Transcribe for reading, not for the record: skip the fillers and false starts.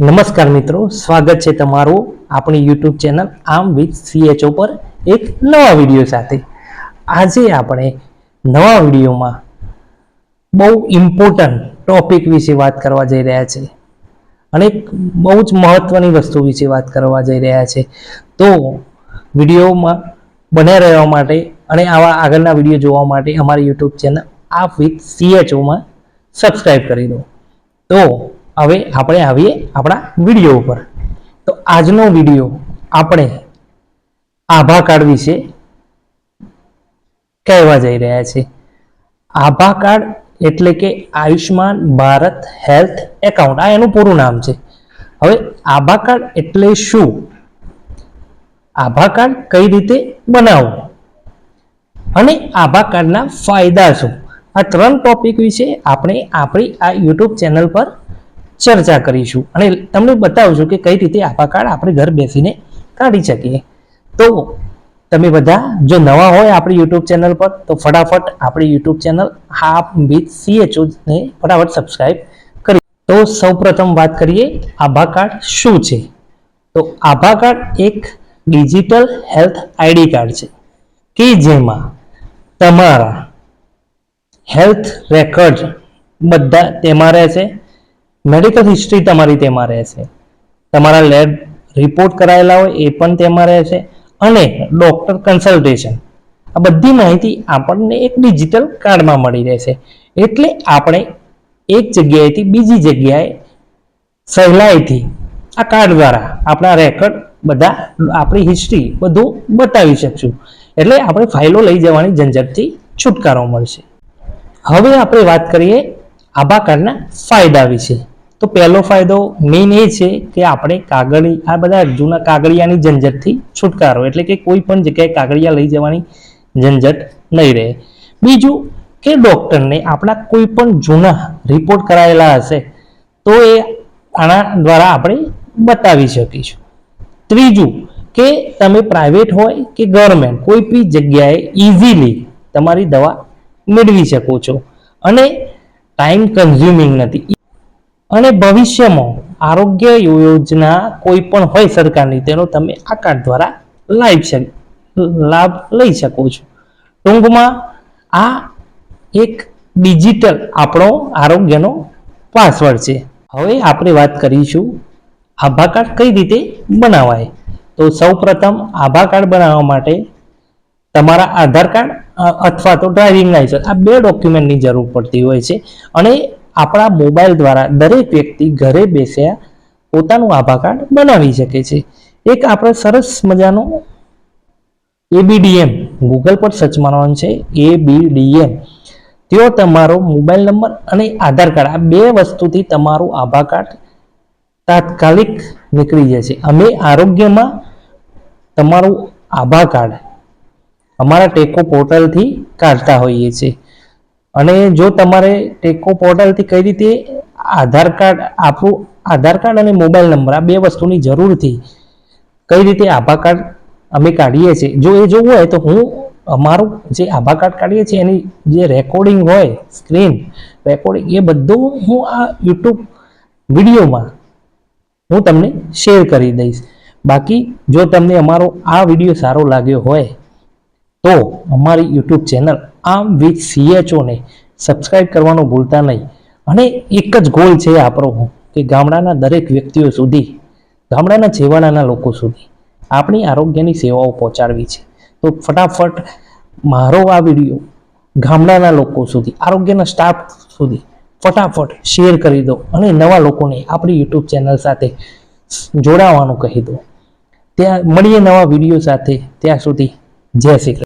નમસ્કાર મિત્રો, સ્વાગત છે તમારું આપણી યુટ્યુબ ચેનલ આમ વિથ CHO પર એક નવા વિડીયો સાથે. આજે આપણે નવા વિડીયોમાં બહુ ઇમ્પોર્ટન્ટ ટોપિક વિશે વાત કરવા જઈ રહ્યા છે અને બહુ જ મહત્વની વસ્તુ વિશે વાત કરવા જઈ રહ્યા છે. તો વિડીયોમાં બને રહેવા માટે અને આવા આગળના વિડીયો જોવા માટે અમારી યુટ્યુબ ચેનલ આપ વિથ CHOમાં સબસ્ક્રાઈબ કરી દો. તો હવે આપણે આવીએ આપણા વિડીયો ઉપર. તો આજનો વિડીયો આપણે આભા કાર્ડ વિશે કહેવા જઈ રહ્યા છે. આભા કાર્ડ એટલે કે આયુષ્માન ભારત હેલ્થ એકાઉન્ટ, આ એનું પૂરું નામ છે. હવે આભા કાર્ડ એટલે શું, આભા કાર્ડ કઈ રીતે બનાવવું અને આભા કાર્ડના ફાયદા શું, આ ત્રણ ટોપિક વિશે આપણે આપણી આ યુટ્યુબ ચેનલ પર ચર્ચા કરીશું અને તમને બતાવશું કે કઈ રીતે આભા કાર્ડ આપણે ઘર બેસીને કાઢી શકીએ. તો તમે બધા જો નવા હોય આપણી યુટ્યુબ ચેનલ પર તો ફટાફટ આપણી યુટ્યુબ ચેનલ આપ વિથ CHO ને ફટાફટ સબસ્ક્રાઇબ કરી. તો સૌપ્રથમ વાત કરીએ આભા કાર્ડ શું છે. તો આભા કાર્ડ એક ડિજિટલ હેલ્થ આઈડી કાર્ડ છે કે જેમાં તમારા હેલ્થ રેકોર્ડ બધા તેમાં રહેશે, મેડિકલ હિસ્ટ્રી તમારી તેમાં રહેશે, તમારા લેબ રિપોર્ટ કરાયેલા હોય એ પણ તેમાં રહેશે અને ડોક્ટર કન્સલ્ટેશન, આ બધી માહિતી આપણને એક ડિજિટલ કાર્ડમાં મળી રહેશે. એટલે આપણે એક જગ્યાએથી બીજી જગ્યાએ સહેલાઈથી આ કાર્ડ દ્વારા આપણા રેકોર્ડ બધા, આપણી હિસ્ટ્રી બધું બતાવી શકશું. એટલે આપણે ફાઇલો લઈ જવાની ઝંઝટથી છુટકારો મળશે. હવે આપણે વાત કરીએ આભા કાર્ડના ફાયદા વિશે. તો પહેલો ફાયદો મેઇન એ છે કે આપણે આ બધા જૂના કાગળિયાની ઝંઝટથી છુટકારો, એટલે કે કોઈ પણ જગ્યાએ કાગળિયા લઈ જવાની ઝંઝટ નહીં રહે. બીજું કે ડૉક્ટરને આપણા કોઈ પણ જૂના રિપોર્ટ કરાયેલા હશે તો એ આના દ્વારા આપણે બતાવી શકીશું. ત્રીજું કે તમે પ્રાઇવેટ હોય કે ગવર્મેન્ટ કોઈ બી જગ્યાએ ઇઝીલી તમારી દવા મેળવી શકો છો અને ટાઈમ કન્ઝ્યુમિંગ નથી. અને ભવિષ્યમાં આરોગ્ય યોજના કોઈ પણ હોય સરકારની, તેનો તમે આ કાર્ડ દ્વારા લાભ લઈ શકો છો. ટૂંકમાં આ એક ડિજિટલ આપણો આરોગ્યનો પાસવર્ડ છે. હવે આપણે વાત કરીશું આભા કાર્ડ કઈ રીતે બનાવાય. તો સૌપ્રથમ આભા કાર્ડ બનાવવા માટે તમારા આધાર કાર્ડ અથવા તો ડ્રાઇવિંગ લાયસન્સ, આ બે ડોક્યુમેન્ટની જરૂર પડતી હોય છે અને આપણા મોબાઈલ દ્વારા દરેક વ્યક્તિ ઘરે બેસ્યા પોતાનું આભા કાર્ડ બનાવી શકે છે. એક આપણે સરસ મજાનો ABDM, ગૂગલ પર સર્ચ મારવાનું છે ABDM, તેઓ તમારો મોબાઈલ નંબર અને આધાર કાર્ડ, આ બે વસ્તુથી તમારું આભા કાર્ડ તાત્કાલિક નીકળી જશે. અમે આરોગ્યમાં તમારું આભા કાર્ડ અમારા ટેકો પોર્ટલથી કાઢતા હોઈએ છીએ અને જો તમારે ટેકો પોર્ટલથી કઈ રીતે આધાર કાર્ડ, આપણું આધાર કાર્ડ અને મોબાઈલ નંબર, આ બે વસ્તુની જરૂરથી કઈ રીતે આભા કાર્ડ અમે કાઢીએ છીએ, જો એ જોવું હોય તો હું અમારું જે આભા કાર્ડ કાઢીએ છીએ એની જે રેકોર્ડિંગ હોય, સ્ક્રીન રેકોર્ડિંગ, એ બધું હું આ યુટ્યુબ વિડીયોમાં હું તમને શેર કરી દઈશ. બાકી જો તમને અમારો આ વિડીયો સારો લાગ્યો હોય તો અમારી યુટ્યુબ ચેનલ આમ વિથ CHO ને સબસ્ક્રાઈબ કરવાનું ભૂલતા નહીં. અને એક જ ગોલ છે આપણો કે ગામડાના દરેક વ્યક્તિઓ સુધી, ગામડાના છેવાડાના લોકો સુધી આપણી આરોગ્યની સેવાઓ પહોંચાડવી છે. તો ફટાફટ મારો આ વિડીયો ગામડાના લોકો સુધી, આરોગ્યના સ્ટાફ સુધી ફટાફટ શેર કરી દો અને નવા લોકોને આપણી યુટ્યુબ ચેનલ સાથે જોડાવાનું કહી દો. ત્યાં મળીએ નવા વિડીયો સાથે. ત્યાં સુધી જય શ્રી કૃષ્ણ.